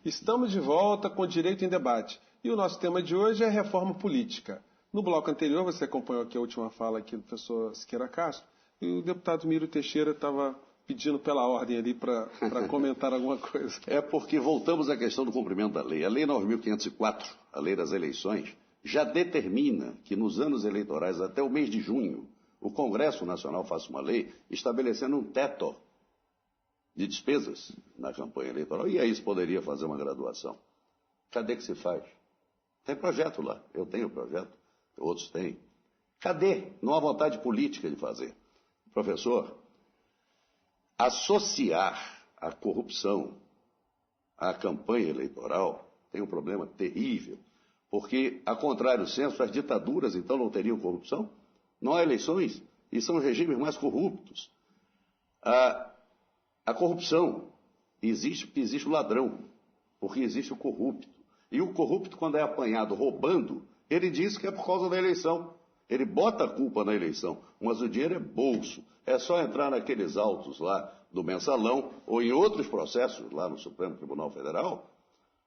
Estamos de volta com Direito em Debate. E o nosso tema de hoje é reforma política. No bloco anterior, você acompanhou aqui a última fala aqui do professor Siqueira Castro, e o deputado Miro Teixeira estava pedindo pela ordem ali para comentar alguma coisa. É porque voltamos à questão do cumprimento da lei. A Lei 9.504, a Lei das Eleições, já determina que nos anos eleitorais, até o mês de junho, o Congresso Nacional faça uma lei estabelecendo um teto de despesas na campanha eleitoral. E aí se poderia fazer uma graduação. Cadê que se faz? Tem projeto lá. Eu tenho projeto, outros têm. Cadê? Não há vontade política de fazer. Professor, associar a corrupção à campanha eleitoral tem um problema terrível, porque, a contrário do senso, as ditaduras então não teriam corrupção? Não há eleições e são os regimes mais corruptos. A corrupção existe porque existe o ladrão, porque existe o corrupto. E o corrupto, quando é apanhado roubando, ele diz que é por causa da eleição. Ele bota a culpa na eleição, mas o dinheiro é bolso. É só entrar naqueles autos lá do mensalão ou em outros processos lá no Supremo Tribunal Federal,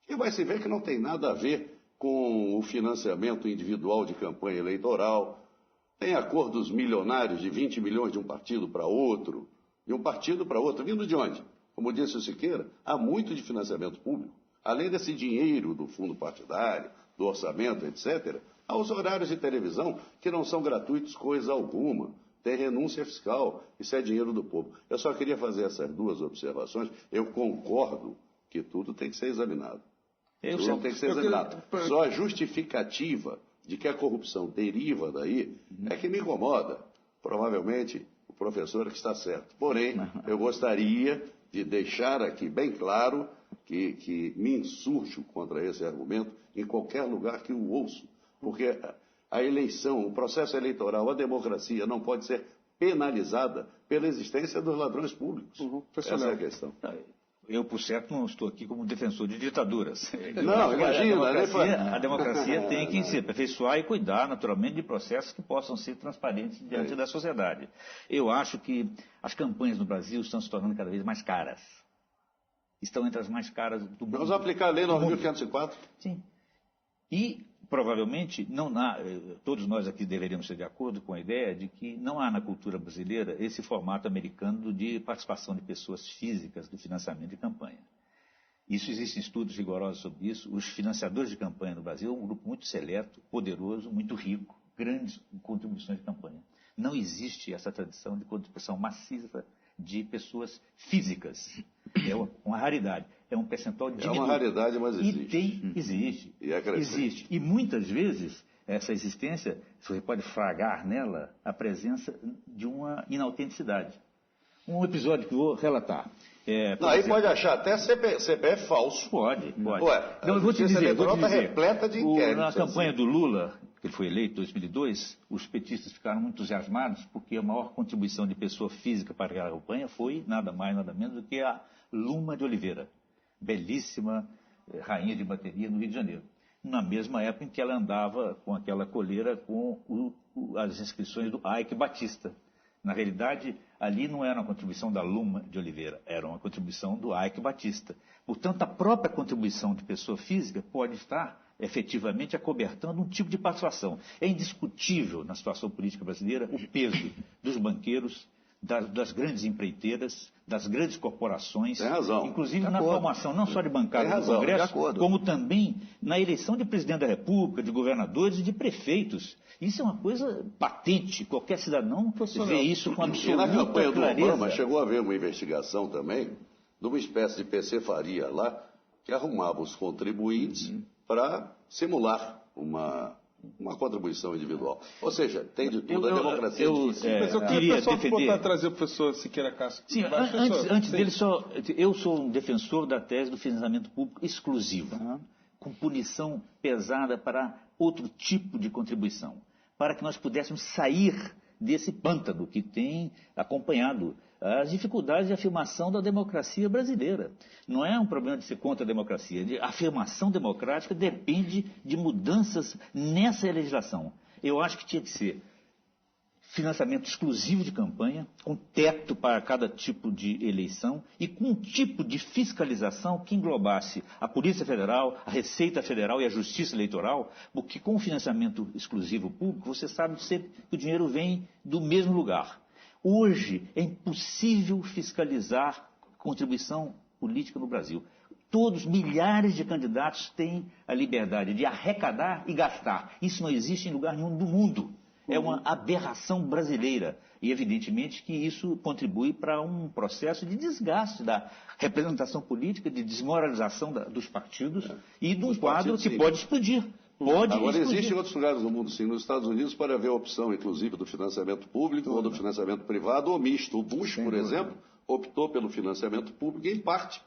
que vai se ver que não tem nada a ver com o financiamento individual de campanha eleitoral. Tem acordos milionários de 20 milhões de um partido para outro, de um partido para outro. Vindo de onde? Como disse o Siqueira, há muito de financiamento público. Além desse dinheiro do fundo partidário, do orçamento, etc., há os horários de televisão que não são gratuitos coisa alguma. Tem renúncia fiscal, isso é dinheiro do povo. Eu só queria fazer essas duas observações. Eu concordo que tudo tem que ser examinado. Tudo tem que ser examinado. Só a justificativa de que a corrupção deriva daí é que me incomoda. Provavelmente o professor é que está certo. Porém, eu gostaria de deixar aqui bem claro que me insurjo contra esse argumento em qualquer lugar que o ouço. Porque a eleição, o processo eleitoral, a democracia não pode ser penalizada pela existência dos ladrões públicos. Essa é a questão. Eu, por certo, não estou aqui como defensor de ditaduras. Não, imagina. A democracia tem que se aperfeiçoar e cuidar, naturalmente, de processos que possam ser transparentes diante da sociedade. Eu acho que as campanhas no Brasil estão se tornando cada vez mais caras. Estão entre as mais caras do mundo. Vamos aplicar a Lei 9.504? Sim. E, provavelmente, todos nós aqui deveríamos ser de acordo com a ideia de que não há na cultura brasileira esse formato americano de participação de pessoas físicas do financiamento de campanha. Existem estudos rigorosos sobre isso. Os financiadores de campanha no Brasil é um grupo muito seleto, poderoso, muito rico, grandes contribuições de campanha. Não existe essa tradição de contribuição maciça de pessoas físicas. É uma raridade. É um percentual diminuto. É uma raridade, mas existe. Existe. E é crescente. Existe. E muitas vezes, essa existência, você pode fragar nela a presença de uma inautenticidade. Um episódio que eu vou relatar. Aí pode achar até CPF falso. Pode. Ué, eu vou te dizer. Está repleta de inquéritos. Na campanha do Lula, que ele foi eleito em 2002, os petistas ficaram muito entusiasmados porque a maior contribuição de pessoa física para aquela campanha foi nada mais, nada menos do que a Luma de Oliveira, belíssima rainha de bateria no Rio de Janeiro. Na mesma época em que ela andava com aquela coleira com as inscrições do Ike Batista. Na realidade, ali não era uma contribuição da Luma de Oliveira, era uma contribuição do Ike Batista. Portanto, a própria contribuição de pessoa física pode estar efetivamente acobertando um tipo de participação. É indiscutível na situação política brasileira o peso dos banqueiros, das grandes empreiteiras, das grandes corporações, tem razão. Inclusive na formação não só de bancários do Congresso, como também na eleição de presidente da República, de governadores e de prefeitos. Isso é uma coisa patente, qualquer cidadão vê isso com absoluta clareza. E na campanha do Obama chegou a haver uma investigação também de uma espécie de PC Faria lá, que arrumava os contribuintes para simular uma contribuição individual. Ou seja, tem de tudo, a democracia é difícil. Mas eu queria só trazer o professor Siqueira Castro. Sim, antes dele, eu sou um defensor da tese do financiamento público exclusivo, com punição pesada para outro tipo de contribuição, para que nós pudéssemos sair desse pântano que tem acompanhado as dificuldades de afirmação da democracia brasileira. Não é um problema de ser contra a democracia. A afirmação democrática depende de mudanças nessa legislação. Eu acho que tinha que ser financiamento exclusivo de campanha, com teto para cada tipo de eleição e com um tipo de fiscalização que englobasse a Polícia Federal, a Receita Federal e a Justiça Eleitoral, porque com o financiamento exclusivo público, você sabe sempre que o dinheiro vem do mesmo lugar. Hoje é impossível fiscalizar contribuição política no Brasil. Todos, milhares de candidatos têm a liberdade de arrecadar e gastar. Isso não existe em lugar nenhum do mundo. É uma aberração brasileira. E, evidentemente, que isso contribui para um processo de desgaste da representação política, de desmoralização dos partidos e de um quadro que pode explodir. Agora, existe em outros lugares do mundo, sim. Nos Estados Unidos pode haver a opção, inclusive, do financiamento público ou do financiamento privado ou misto. O Bush, por exemplo, optou pelo financiamento público e, em parte,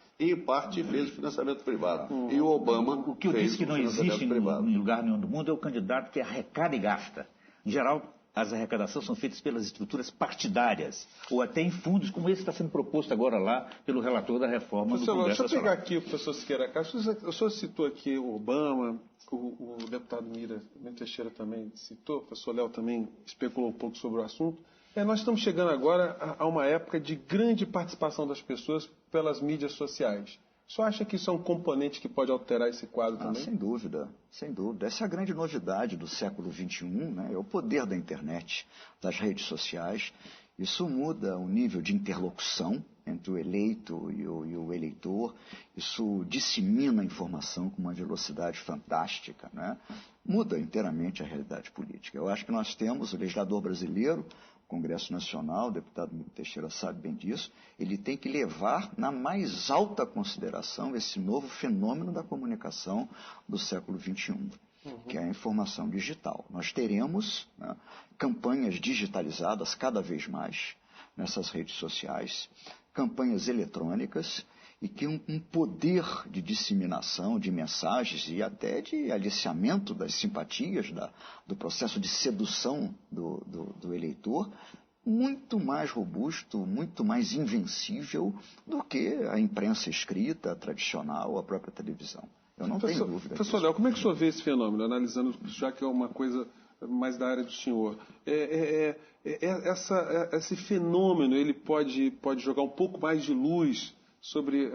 fez o financiamento privado. E o Obama o que eu disse que não existe em lugar nenhum do mundo é o candidato que arrecada e gasta. Em geral, as arrecadações são feitas pelas estruturas partidárias, ou até em fundos, como esse que está sendo proposto agora lá pelo relator da reforma do Congresso Nacional. Deixa eu pegar aqui o professor Siqueira Castro. O senhor citou aqui o Obama, o deputado Miro Teixeira também citou, o professor Léo também especulou um pouco sobre o assunto. Nós estamos chegando agora a uma época de grande participação das pessoas pelas mídias sociais. O senhor acha que isso é um componente que pode alterar esse quadro também? Sem dúvida, sem dúvida. Essa é a grande novidade do século XXI, né? É o poder da internet, das redes sociais. Isso muda o nível de interlocução entre o eleito e o eleitor. Isso dissemina a informação com uma velocidade fantástica, né? Muda inteiramente a realidade política. Eu acho que nós temos o legislador brasileiro, Congresso Nacional, o deputado Miro Teixeira sabe bem disso, ele tem que levar na mais alta consideração esse novo fenômeno da comunicação do século XXI, que é a informação digital. Nós teremos, né, campanhas digitalizadas cada vez mais nessas redes sociais, campanhas eletrônicas, e que um poder de disseminação de mensagens e até de aliciamento das simpatias, do processo de sedução do eleitor, muito mais robusto, muito mais invencível do que a imprensa escrita, tradicional, a própria televisão. Eu não tenho dúvida disso. Professor Léo, como é que o senhor vê esse fenômeno, analisando, já que é uma coisa mais da área do senhor? Esse fenômeno, ele pode jogar um pouco mais de luz sobre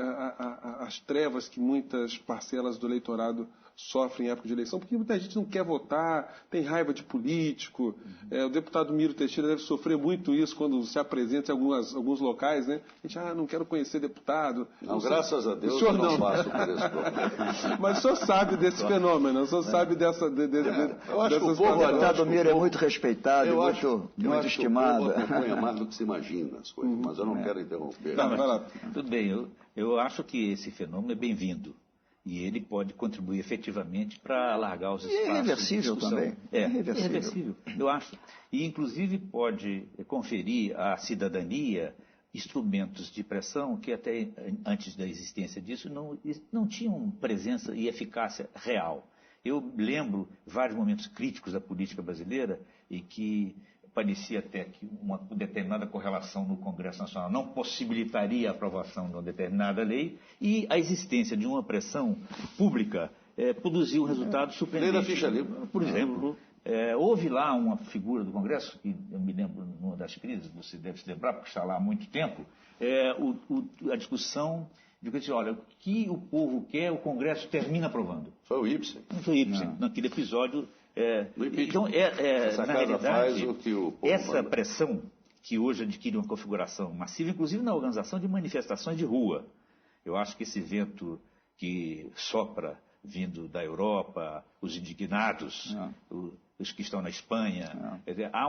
as trevas que muitas parcelas do eleitorado sofrem em época de eleição, porque muita gente não quer votar, tem raiva de político. O deputado Miro Teixeira deve sofrer muito isso quando se apresenta em alguns locais, né? A gente, não quero conhecer deputado. Não, graças a Deus eu não passo por esse problema. Mas o senhor sabe desse fenômeno, o senhor sabe dessa... Eu acho que o povo, o deputado Miro é muito respeitado, muito estimado. Eu acompanha mais do que se imagina as coisas, mas eu não quero interromper. Tudo bem, eu acho que esse fenômeno é bem-vindo. E ele pode contribuir efetivamente para alargar os espaços. E é irreversível também. É irreversível, eu acho. E, inclusive, pode conferir à cidadania instrumentos de pressão que até antes da existência disso não tinham presença e eficácia real. Eu lembro vários momentos críticos da política brasileira em que parecia até que uma determinada correlação no Congresso Nacional não possibilitaria a aprovação de uma determinada lei e a existência de uma pressão pública produziu um resultado surpreendente. Lei da ficha limpa. Por exemplo, houve lá uma figura do Congresso, que eu me lembro numa das crises, você deve se lembrar, porque está lá há muito tempo, a discussão de que, olha, o que o povo quer, o Congresso termina aprovando. Foi o Ibsen. Não foi o Ibsen, naquele episódio. Então, na realidade, faz o que o povo essa manda. pressão que hoje adquire uma configuração massiva, inclusive na organização de manifestações de rua. Eu acho que esse vento que sopra vindo da Europa, os indignados, os que estão na Espanha, há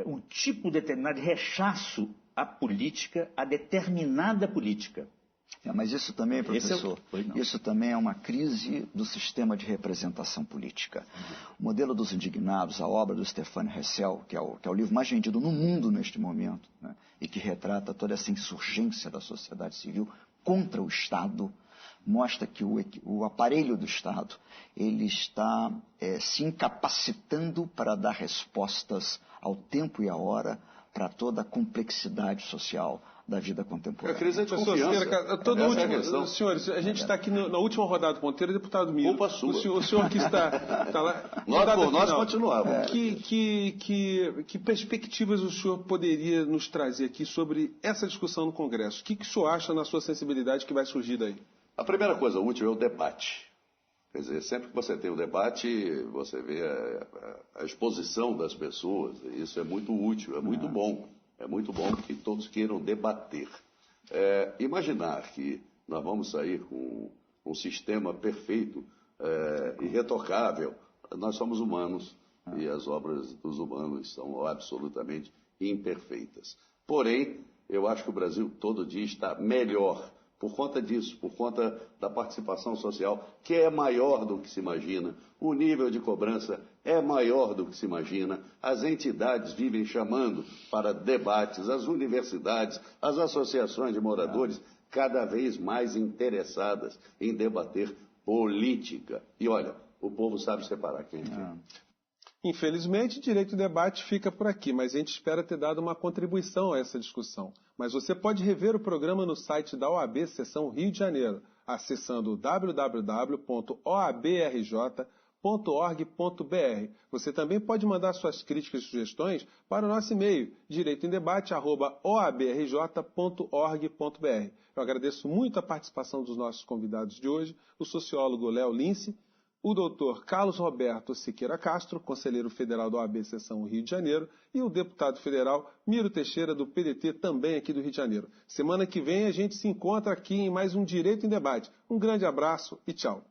um tipo determinado de rechaço à política, a determinada política. Mas isso também, professor, isso também é uma crise do sistema de representação política. O Modelo dos Indignados, a obra do Stefan Hessel, que é o livro mais vendido no mundo neste momento, né, e que retrata toda essa insurgência da sociedade civil contra o Estado, mostra que o aparelho do Estado ele está se incapacitando para dar respostas ao tempo e à hora para toda a complexidade social da vida contemporânea. A crise é de confiança. Senhores, a gente está aqui na última rodada do Ponteiro, deputado Miro. Culpa sua. O senhor que está lá. Nós continuamos. Que perspectivas o senhor poderia nos trazer aqui sobre essa discussão no Congresso? O que o senhor acha, na sua sensibilidade, que vai surgir daí? A primeira coisa útil é o debate. Quer dizer, sempre que você tem o debate, você vê a exposição das pessoas. Isso é muito útil, é muito bom. É muito bom que todos queiram debater. Imaginar que nós vamos sair com um sistema perfeito, irretocável. Nós somos humanos e as obras dos humanos são absolutamente imperfeitas. Porém, eu acho que o Brasil todo dia está melhor por conta disso, por conta da participação social, que é maior do que se imagina. O nível de cobrança é maior do que se imagina. As entidades vivem chamando para debates, as universidades, as associações de moradores, cada vez mais interessadas em debater política. E olha, o povo sabe separar quem é quem. Infelizmente, direito de debate fica por aqui, mas a gente espera ter dado uma contribuição a essa discussão. Mas você pode rever o programa no site da OAB Seção Rio de Janeiro, acessando www.oabrj.org.br. Você também pode mandar suas críticas e sugestões para o nosso e-mail, direitoemdebate@oabrj.org.br. Eu agradeço muito a participação dos nossos convidados de hoje, o sociólogo Léo Lince, o doutor Carlos Roberto Siqueira Castro, conselheiro federal da OAB Seção Rio de Janeiro, e o deputado federal Miro Teixeira, do PDT, também aqui do Rio de Janeiro. Semana que vem a gente se encontra aqui em mais um Direito em Debate. Um grande abraço e tchau.